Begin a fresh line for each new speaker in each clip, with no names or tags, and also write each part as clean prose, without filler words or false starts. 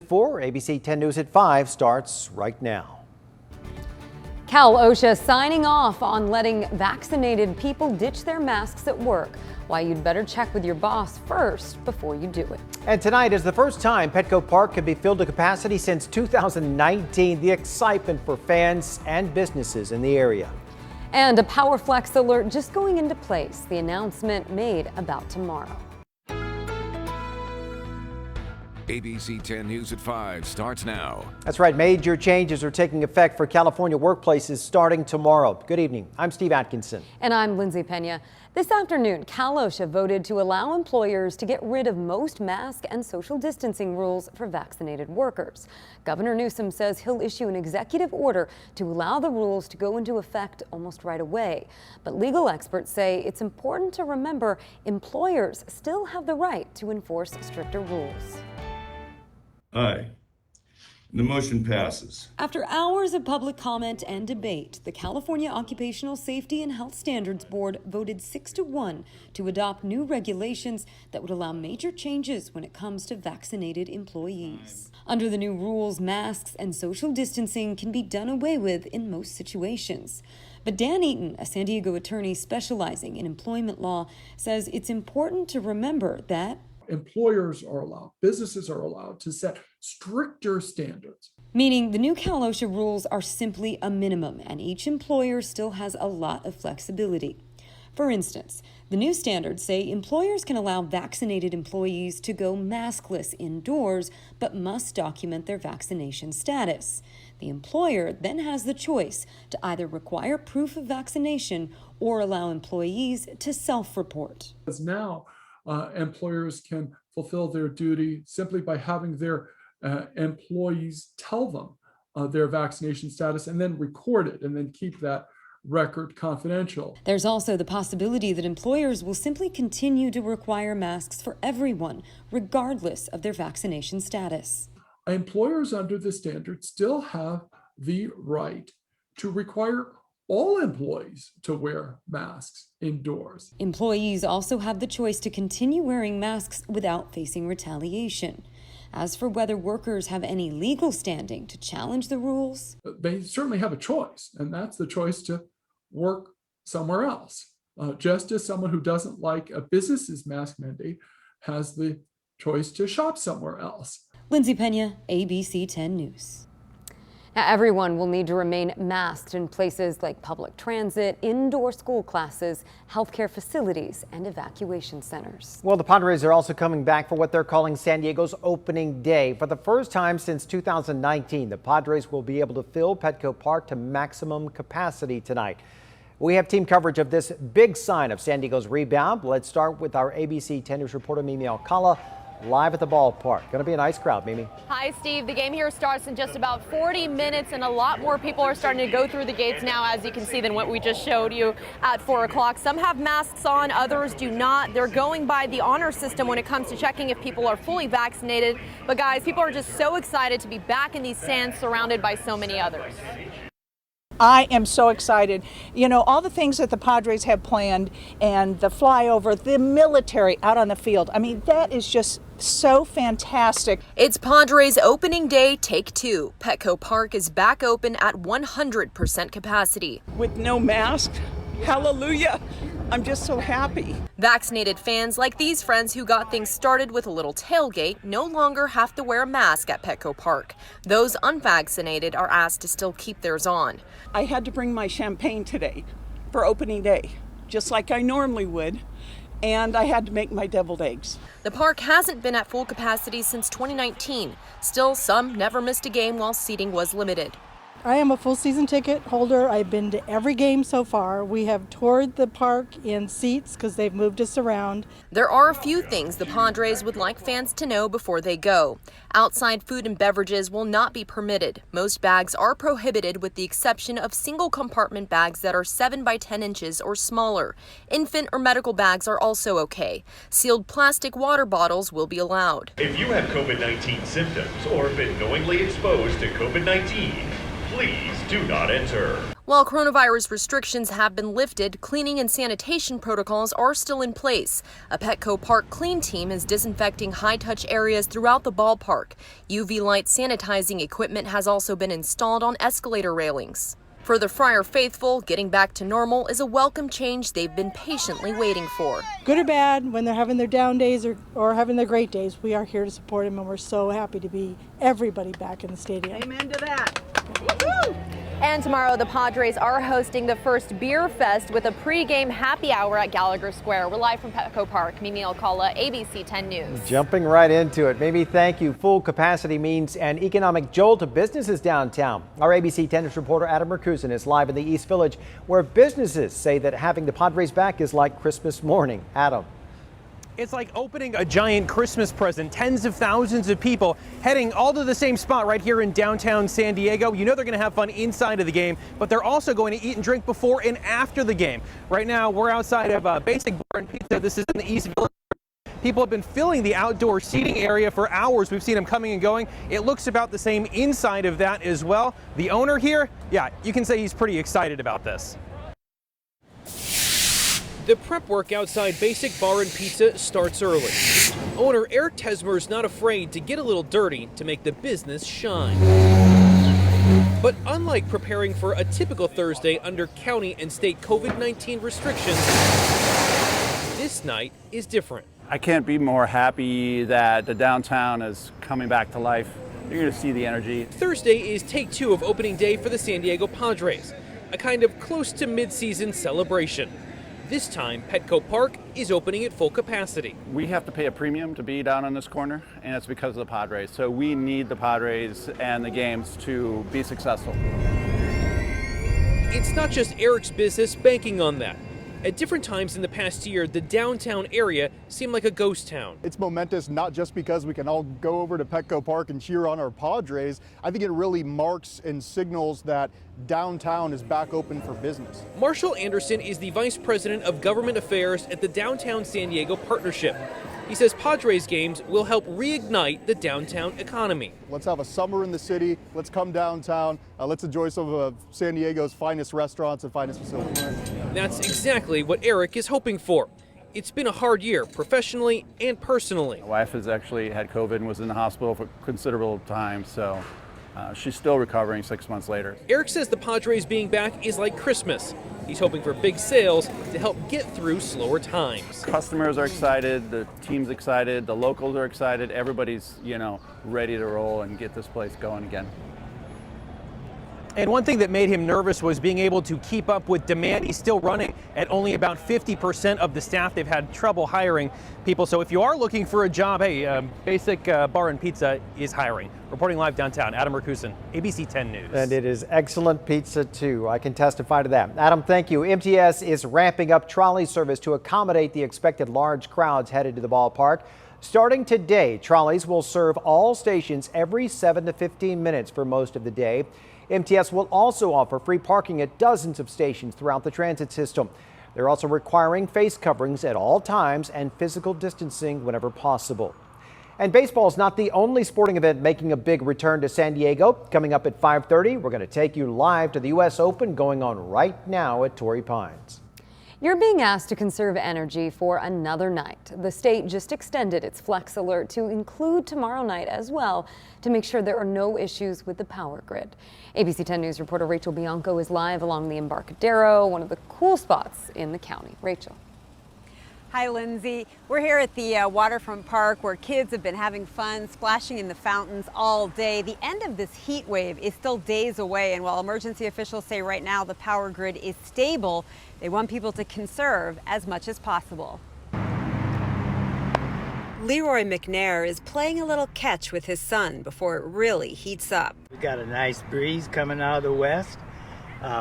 4. ABC 10 News at 5 starts right now.
Cal OSHA signing off on letting vaccinated people ditch their masks at work. Why you'd better check with your boss first before you do it. And tonight is the first time Petco Park could be filled to capacity since 2019. The excitement for fans and businesses in the area. And a Power Flex alert just going into place. The announcement made about tomorrow.
ABC 10 News at 5 starts now.
That's right. Major changes are taking effect for California workplaces starting tomorrow. Good evening. I'm Steve Atkinson.
And I'm Lindsay Pena. This afternoon, Cal OSHA voted to allow employers to get rid of most mask and social distancing rules for vaccinated workers. Governor Newsom says he'll issue an executive order to allow the rules to go into effect almost right away. But legal experts say it's important to remember employers still have the right to enforce stricter rules.
Aye. The motion passes.
After hours of public comment and debate, the California Occupational Safety and Health Standards Board voted 6-1 to adopt new regulations that would allow major changes when it comes to vaccinated employees. Under the new rules, masks and social distancing can be done away with in most situations. But Dan Eaton, a San Diego attorney specializing in employment law, says it's important to remember that
employers are allowed, businesses are allowed to set stricter standards.
Meaning the new Cal OSHA rules are simply a minimum, and each employer still has a lot of flexibility. For instance, the new standards say employers can allow vaccinated employees to go maskless indoors, but must document their vaccination status. The employer then has the choice to either require proof of vaccination or allow employees to self-report.
As now, employers can fulfill their duty simply by having their employees tell them their vaccination status and then record it and then keep that record confidential.
There's also the possibility that employers will simply continue to require masks for everyone, regardless of their vaccination status.
Employers under the standard still have the right to require all employees to wear masks indoors.
Employees also have the choice to continue wearing masks without facing retaliation. As for whether workers have any legal standing to challenge the rules,
they certainly have a choice, and that's the choice to work somewhere else. Just as someone who doesn't like a business's mask mandate has the choice to shop somewhere else.
Lindsay Pena, ABC 10 News. Now, everyone will need to remain masked in places like public transit, indoor school classes, healthcare facilities, and evacuation centers.
Well, the Padres are also coming back for what they're calling San Diego's opening day. For the first time since 2019, the Padres will be able to fill Petco Park to maximum capacity tonight. We have team coverage of this big sign of San Diego's rebound. Let's start with our ABC 10 News reporter, Mimi Alcala, live at the ballpark. Going to be a nice crowd, Mimi.
Hi, Steve. The game here starts in just about 40 minutes, and a lot more people are starting to go through the gates now, as you can see, than what we just showed you at 4 o'clock. Some have masks on, others do not. They're going by the honor system when it comes to checking if people are fully vaccinated. But guys, people are just so excited to be back in these stands surrounded by so many others.
I am so excited. You know, all the things that the Padres have planned and the flyover, the military out on the field. I mean, that is just so fantastic.
It's Padres opening day, take 2. Petco Park is back open at 100% capacity.
With no mask, hallelujah. I'm just so happy.
Vaccinated fans like these friends who got things started with a little tailgate no longer have to wear a mask at Petco Park. Those unvaccinated are asked to still keep theirs on.
I had to bring my champagne today for opening day, just like I normally would, and I had to make my deviled eggs.
The park hasn't been at full capacity since 2019. Still, some never missed a game while seating was limited.
I am a full season ticket holder. I've been to every game so far. We have toured the park in seats because they've moved us around.
There are a few things the Padres would like fans to know before they go. Outside food and beverages will not be permitted. Most bags are prohibited with the exception of single compartment bags that are 7 by 10 inches or smaller. Infant or medical bags are also okay. Sealed plastic water bottles will be allowed.
If you have COVID-19 symptoms or have been knowingly exposed to COVID-19, Please do not enter.
While coronavirus restrictions have been lifted, cleaning and sanitation protocols are still in place. A Petco Park clean team is disinfecting high-touch areas throughout the ballpark. UV light sanitizing equipment has also been installed on escalator railings. For the Friar faithful, getting back to normal is a welcome change they've been patiently waiting for.
Good or bad, when they're having their down days or having their great days, we are here to support them, and we're so happy to be everybody back in the stadium.
Amen to that.
And tomorrow, the Padres are hosting the first Beer Fest with a pregame happy hour at Gallagher Square. We're live from Petco Park. Mimi Alcala, ABC 10 News.
Jumping right into it. Mimi, thank you. Full capacity means an economic jolt to businesses downtown. Our ABC 10 News reporter Adam Merkusen is live in the East Village, where businesses say that having the Padres back is like Christmas morning. Adam.
It's like opening a giant Christmas present. Tens of thousands of people heading all to the same spot right here in downtown San Diego. You know they're going to have fun inside of the game, but they're also going to eat and drink before and after the game. Right now, we're outside of Basic Bar and Pizza. This is in the East Village. People have been filling the outdoor seating area for hours. We've seen them coming and going. It looks about the same inside of that as well. The owner here, yeah, you can say he's pretty excited about this. The prep work outside Basic Bar and Pizza starts early. Owner Eric Tesmer is not afraid to get a little dirty to make the business shine. But unlike preparing for a typical Thursday under county and state COVID-19 restrictions, this night is different.
I can't be more happy that the downtown is coming back to life. You're going to see the energy.
Thursday is take two of opening day for the San Diego Padres, a kind of close to mid-season celebration. This time, Petco Park is opening at full capacity.
We have to pay a premium to be down in this corner, and it's because of the Padres. So we need the Padres and the games to be successful.
It's not just Eric's business banking on that. At different times in the past year, the downtown area seemed like a ghost town.
It's momentous not just because we can all go over to Petco Park and cheer on our Padres. I think it really marks and signals that downtown is back open for business.
Marshall Anderson is the Vice President of Government Affairs at the Downtown San Diego Partnership. He says Padres games will help reignite the downtown economy.
Let's have a summer in the city. Let's come downtown. Let's enjoy some of San Diego's finest restaurants and finest facilities.
That's exactly what Eric is hoping for. It's been a hard year, professionally and personally.
My wife has actually had COVID and was in the hospital for considerable time, so she's still recovering 6 months later.
Eric says the Padres being back is like Christmas. He's hoping for big sales to help get through slower times.
Customers are excited, the team's excited, the locals are excited. Everybody's, ready to roll and get this place going again.
And one thing that made him nervous was being able to keep up with demand. He's still running at only about 50% of the staff. They've had trouble hiring people. So if you are looking for a job, hey, Basic Bar and Pizza is hiring. Reporting live downtown, Adam Merkusen, ABC 10 News.
And it is excellent pizza, too. I can testify to that. Adam, thank you. MTS is ramping up trolley service to accommodate the expected large crowds headed to the ballpark. Starting today, trolleys will serve all stations every 7 to 15 minutes for most of the day. MTS will also offer free parking at dozens of stations throughout the transit system. They're also requiring face coverings at all times and physical distancing whenever possible. And baseball is not the only sporting event making a big return to San Diego. Coming up at 5:30, we're going to take you live to the U.S. Open going on right now at Torrey Pines.
You're being asked to conserve energy for another night. The state just extended its flex alert to include tomorrow night as well to make sure there are no issues with the power grid. ABC 10 News reporter Rachel Bianco is live along the Embarcadero, one of the cool spots in the county. Rachel.
Hi, Lindsay. We're here at the waterfront park where kids have been having fun splashing in the fountains all day. The end of this heat wave is still days away, and while emergency officials say right now the power grid is stable, they want people to conserve as much as possible. Leroy McNair is playing a little catch with his son before it really heats up.
We got a nice breeze coming out of the west,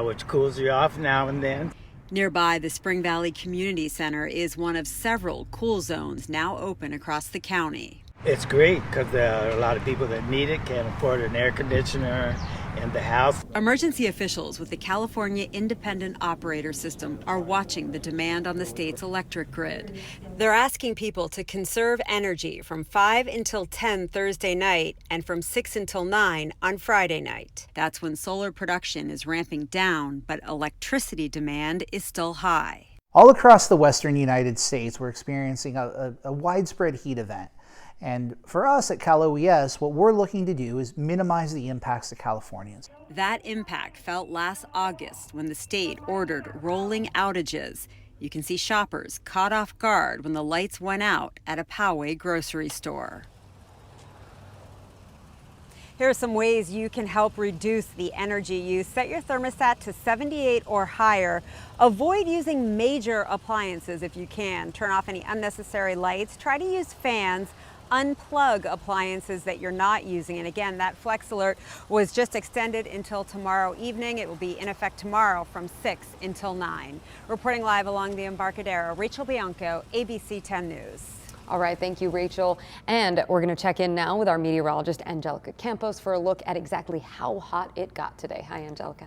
which cools you off now and then.
Nearby, the Spring Valley Community Center is one of several cool zones now open across the county.
It's great because there are a lot of people that need it, can't afford an air conditioner, in the house.
Emergency officials with the California Independent Operator System are watching the demand on the state's electric grid. They're asking people to conserve energy from 5 until 10 Thursday night and from 6 until 9 on Friday night. That's when solar production is ramping down, but electricity demand is still high.
All across the western United States, we're experiencing a widespread heat event. And for us at Cal OES, what we're looking to do is minimize the impacts to Californians.
That impact felt last August when the state ordered rolling outages. You can see shoppers caught off guard when the lights went out at a Poway grocery store. Here are some ways you can help reduce the energy use. Set your thermostat to 78 or higher. Avoid using major appliances if you can. Turn off any unnecessary lights. Try to use fans. Unplug appliances that you're not using. And again, that Flex Alert was just extended until tomorrow evening. It will be in effect tomorrow from 6 until 9. Reporting live along the Embarcadero, Rachel Bianco, ABC 10 News.
All right, thank you, Rachel. And we're going to check in now with our meteorologist, Angelica Campos, for a look at exactly how hot it got today. Hi, Angelica.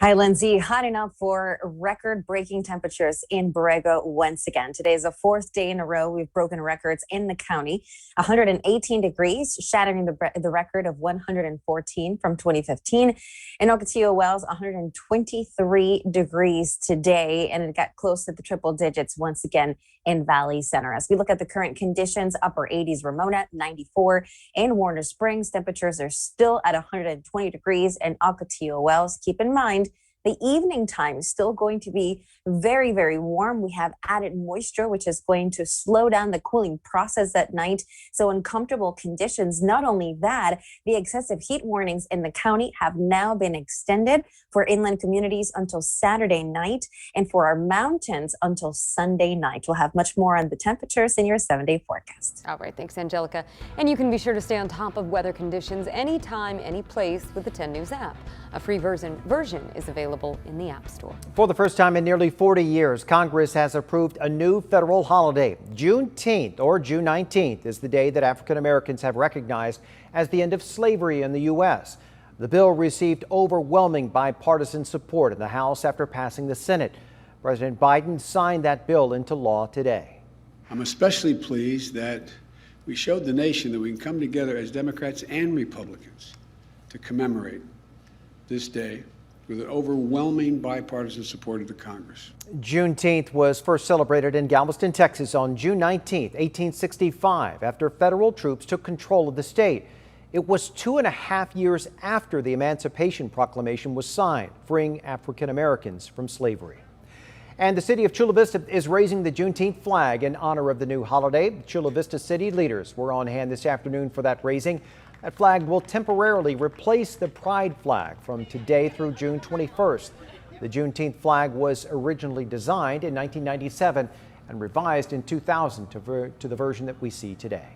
Hi, Lindsay. Hot enough for record-breaking temperatures in Borrego once again. Today is the fourth day in a row we've broken records in the county. 118 degrees, shattering the record of 114 from 2015. In Ocotillo Wells, 123 degrees today, and it got close to the triple digits once again in Valley Center. As we look at the current conditions, upper 80s Ramona, 94. In Warner Springs, temperatures are still at 120 degrees in Ocotillo Wells. Keep in mind, the evening time is still going to be very, very warm. We have added moisture, which is going to slow down the cooling process at night. So uncomfortable conditions. Not only that, the excessive heat warnings in the county have now been extended for inland communities until Saturday night and for our mountains until Sunday night. We'll have much more on the temperatures in your 7-day forecast.
All right, thanks, Angelica. And you can be sure to stay on top of weather conditions anytime, any place with the 10 News app. A free version is available in the App Store.
For the first time in nearly 40 years, Congress has approved a new federal holiday. Juneteenth, or June 19th, is the day that African Americans have recognized as the end of slavery in the U.S. The bill received overwhelming bipartisan support in the House after passing the Senate. President Biden signed that bill into law today.
I'm especially pleased that we showed the nation that we can come together as Democrats and Republicans to commemorate this day with an overwhelming bipartisan support of the Congress.
Juneteenth was first celebrated in Galveston, Texas on June 19, 1865, after federal troops took control of the state. It was 2.5 years after the Emancipation Proclamation was signed, freeing African Americans from slavery. And the city of Chula Vista is raising the Juneteenth flag in honor of the new holiday. Chula Vista city leaders were on hand this afternoon for that raising. That flag will temporarily replace the pride flag from today through June 21st. The Juneteenth flag was originally designed in 1997 and revised in 2000 to the version that we see today.